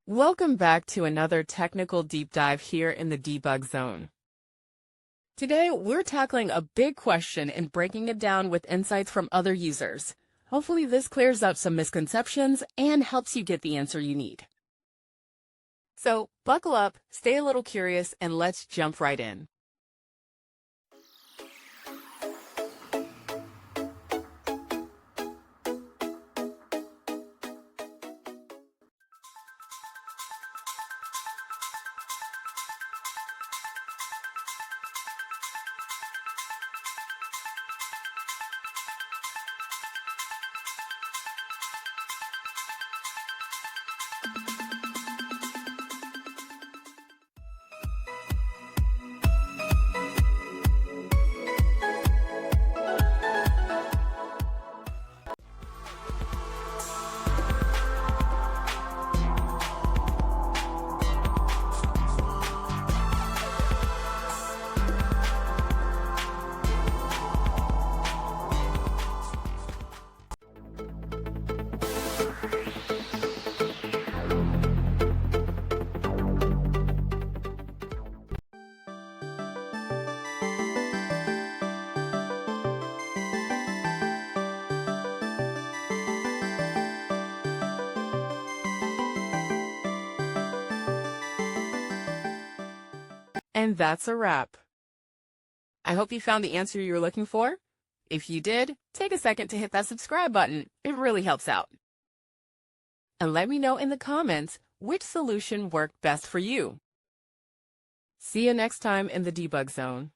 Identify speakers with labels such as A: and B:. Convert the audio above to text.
A: Welcome back to another technical deep dive here in the debug zone. Today, we're tackling a big question and breaking it down with insights from other users. Hopefully this clears up some misconceptions and helps you get the answer you need. So buckle up, stay a little curious, and let's jump right in. And that's a wrap. I hope you found the answer you were looking for. If you did, take a second to hit that subscribe button. It really helps out. And let me know in the comments which solution worked best for you. See you next time in the debug zone.